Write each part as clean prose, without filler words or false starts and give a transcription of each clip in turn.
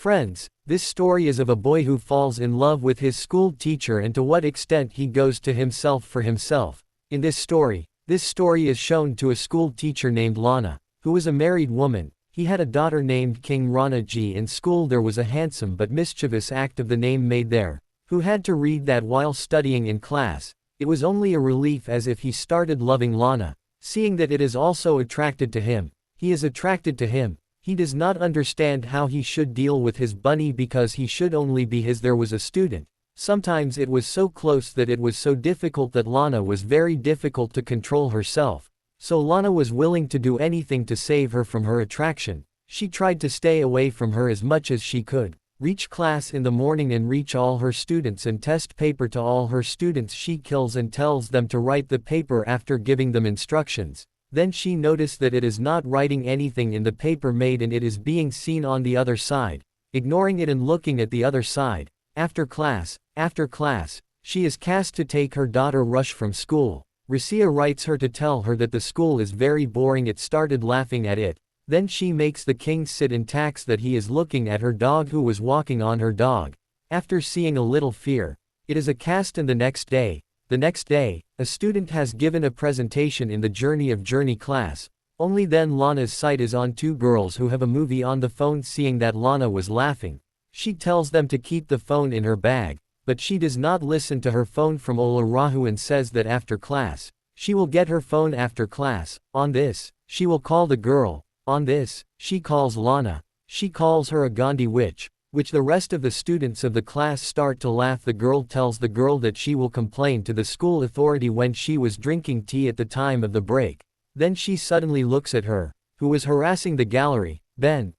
Friends, this story is of a boy who falls in love with his school teacher and to what extent he goes to himself for himself. In this story is shown to a school teacher named Lana, who was a married woman. He had a daughter named King Rana G. In school there was a handsome but mischievous act of the name made there, who had to read that while studying in class. It was only a relief as if he started loving Lana, seeing that it is also attracted to him. He is attracted to him. He does not understand how he should deal with his bunny because he should only be his. There was a student. Sometimes it was so close that it was so difficult that Lana was very difficult to control herself. So Lana was willing to do anything to save her from her attraction. She tried to stay away from her as much as she could. Reach class in the morning and reach all her students and test paper to all her students. She kills and tells them to write the paper after giving them instructions. Then she noticed that it is not writing anything in the paper made and it is being seen on the other side. Ignoring it and looking at the other side. After class, she is cast to take her daughter Rush from school. Rasia writes her to tell her that the school is very boring. It started laughing at it. Then she makes the king sit in tax that he is looking at her dog who was walking on her dog. After seeing a little fear, it is a cast and the next day, a student has given a presentation in the Journey class. Only then Lana's sight is on two girls who have a movie on the phone. Seeing that Lana was laughing, she tells them to keep the phone in her bag, but she does not listen to her phone from Ola Rahu and says that after class, she will get her phone after class. On this, she will call the girl. On this, she calls Lana. She calls her a Gandhi witch, which the rest of the students of the class start to laugh. The girl tells the girl that she will complain to the school authority when she was drinking tea at the time of the break. Then she suddenly looks at her, who was harassing the gallery. Ben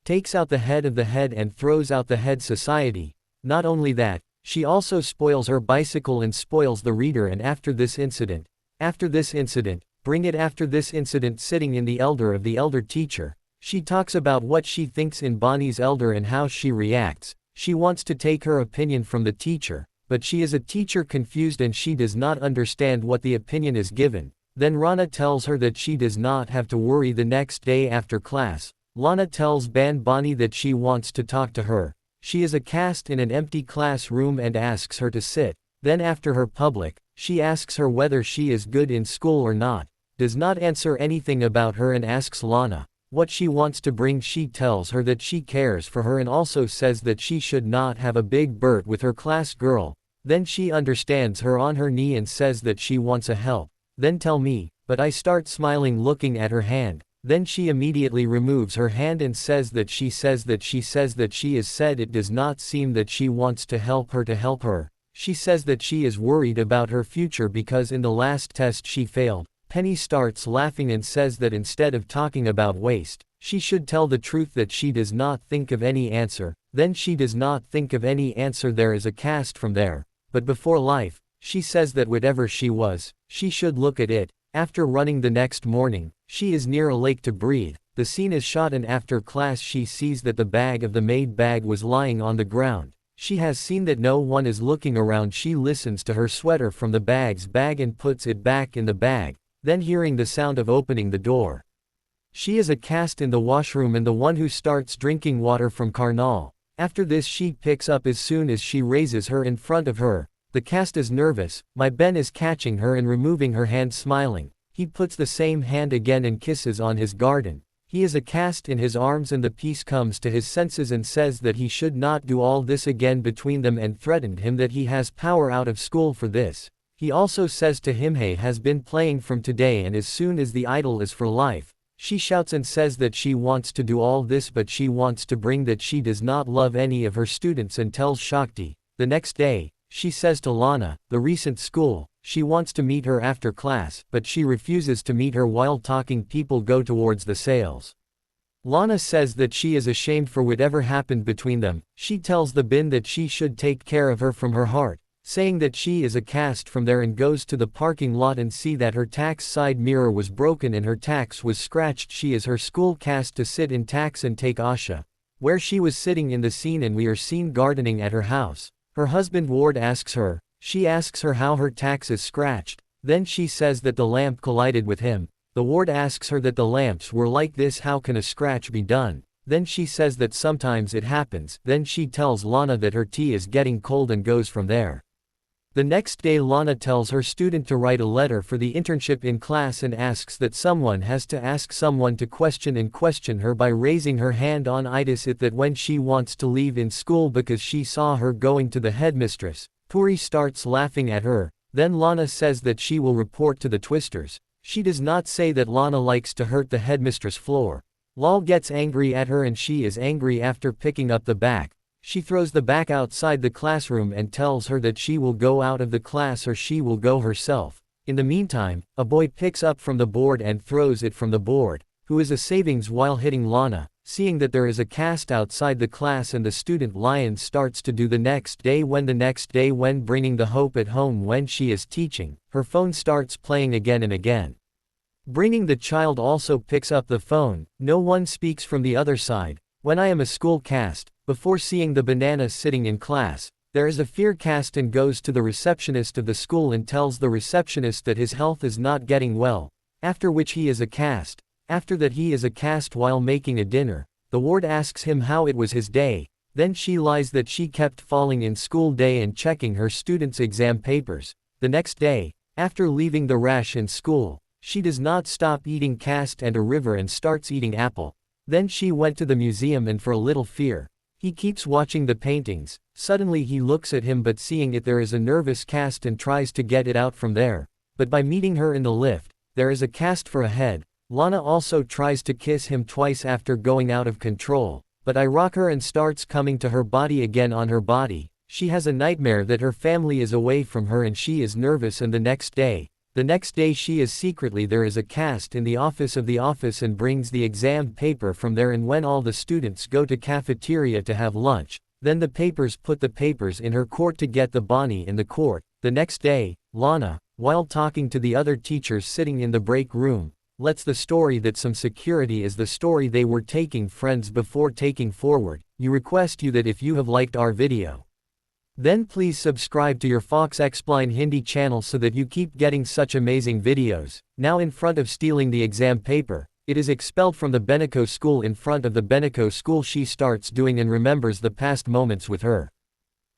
takes out the head of the head and throws out the head society. Not only that, she also spoils her bicycle and spoils the reader. And after this incident, sitting in the elder of the elder teacher, she talks about what she thinks in Bonnie's elder and how she reacts. She wants to take her opinion from the teacher, but she is a teacher confused and she does not understand what the opinion is given. Then Rana tells her that she does not have to worry. The next day after class, Lana tells Bonnie that she wants to talk to her. She is a cast in an empty classroom and asks her to sit. Then after her public, she asks her whether she is good in school or not. Does not answer anything about her and asks Lana what she wants to bring. She tells her that she cares for her and also says that she should not have a big Bert with her class girl. Then she understands her on her knee and says that she wants a help. Then tell me, but I start smiling looking at her hand. Then she immediately removes her hand and says that she is said it does not seem that she wants to help her. She says that she is worried about her future because in the last test she failed. Penny starts laughing and says that instead of talking about waste, she should tell the truth that she does not think of any answer. Then she does not think of any answer. There is a cast from there. But before life, she says that whatever she was, she should look at it. After running the next morning, she is near a lake to breathe. The scene is shot and after class she sees that the bag of the maid bag was lying on the ground. She has seen that no one is looking around. She listens to her sweater from the bag's bag and puts it back in the bag. Then hearing the sound of opening the door, she is a cast in the washroom and the one who starts drinking water from Karnal. After this she picks up as soon as she raises her in front of her. The cast is nervous. My Ben is catching her and removing her hand smiling. He puts the same hand again and kisses on his garden. He is a cast in his arms and the piece comes to his senses and says that he should not do all this again between them and threatened him that he has power out of school for this. He also says to him he has been playing from today and as soon as the idol is for life. She shouts and says that she wants to do all this but she wants to bring that she does not love any of her students and tells Shakti. The next day, she says to Lana, the recent school, she wants to meet her after class, but she refuses to meet her while talking people go towards the sales. Lana says that she is ashamed for whatever happened between them. She tells the bin that she should take care of her from her heart, saying that she is a cast from there and goes to the parking lot and see that her tax side mirror was broken and her tax was scratched. She is her school cast to sit in tax and take Asha, where she was sitting in the scene and we are seen gardening at her house. Her husband Ward asks her, she asks her how her tax is scratched, then she says that the lamp collided with him. The Ward asks her that the lamps were like this, how can a scratch be done? Then she says that sometimes it happens. Then she tells Lana that her tea is getting cold and goes from there. The next day Lana tells her student to write a letter for the internship in class and asks that someone has to ask someone to question her by raising her hand on it that when she wants to leave in school because she saw her going to the headmistress. Puri starts laughing at her. Then Lana says that she will report to the twisters. She does not say that Lana likes to hurt the headmistress floor. Lal gets angry at her and she is angry after picking up the back. She throws the back outside the classroom and tells her that she will go out of the class or she will go herself. In the meantime, a boy picks up from the board and throws it from the board, who is a savings while hitting Lana. Seeing that there is a cast outside the class and the student lion starts to do the next day when bringing the hope at home when she is teaching, her phone starts playing again and again. Bringing the child also picks up the phone, no one speaks from the other side. When I am a school cast, before seeing the banana sitting in class, there is a fear cast and goes to the receptionist of the school and tells the receptionist that his health is not getting well, after which he is a cast. After that he is a cast while making a dinner. The ward asks him how it was his day, then she lies that she kept falling in school day and checking her students' exam papers. The next day, after leaving the rash in school, she does not stop eating cast and a river and starts eating apple. Then she went to the museum and for a little fear. He keeps watching the paintings. Suddenly he looks at him but seeing it there is a nervous cast and tries to get it out from there. But by meeting her in the lift, there is a cast for a head. Lana also tries to kiss him twice after going out of control, but I rock her and starts coming to her body again on her body. She has a nightmare that her family is away from her and she is nervous and the next day she is secretly there is a cast in the office and brings the exam paper from there and when all the students go to cafeteria to have lunch, then the papers put the papers in her court to get the Bonnie in the court. The next day, Lana, while talking to the other teachers sitting in the break room, lets the story that some security is the story they were taking friends before taking forward. You request you that if you have liked our video, then please subscribe to your Fox Explain Hindi channel so that you keep getting such amazing videos. Now in front of stealing the exam paper, it is expelled from the Beneco school. In front of the Beneco school she starts doing and remembers the past moments with her.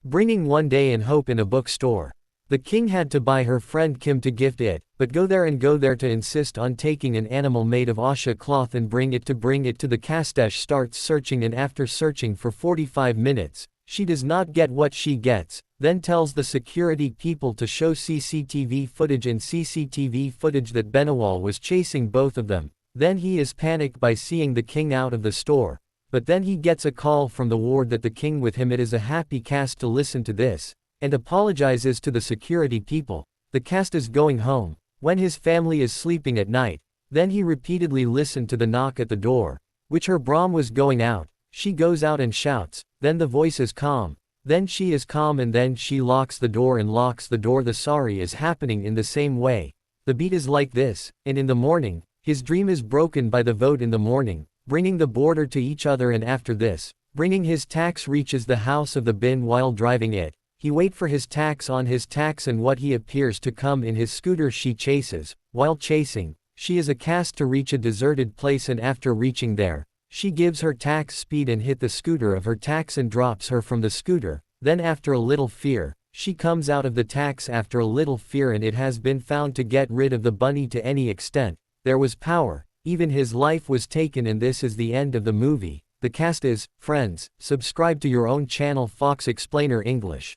Bringing one day in hope in a bookstore. The king had to buy her friend Kim to gift it, but go there to insist on taking an animal made of Asha cloth and bring it to the Castesh starts searching and after searching for 45 minutes, she does not get what she gets, then tells the security people to show CCTV footage that Benawal was chasing both of them. Then he is panicked by seeing the king out of the store, but then he gets a call from the ward that the king with him. It is a happy cast to listen to this, and apologizes to the security people. The cast is going home, when his family is sleeping at night, then he repeatedly listened to the knock at the door, which her Brahm was going out. She goes out and shouts, then the voice is calm, then she is calm and then she locks the door. The sorry is happening in the same way. The beat is like this, and in the morning, his dream is broken by the vote in the morning, bringing the border to each other and after this, bringing his tax reaches the house of the bin while driving it. He wait for his tax on his tax and what he appears to come in his scooter she chases. While chasing, she is a cast to reach a deserted place and after reaching there, she gives her tax speed and hit the scooter of her tax and drops her from the scooter. Then after a little fear, she comes out of the tax after a little fear and it has been found to get rid of the bunny to any extent. There was power, even his life was taken and this is the end of the movie. The cast is, friends, subscribe to your own channel Fox Explainer English.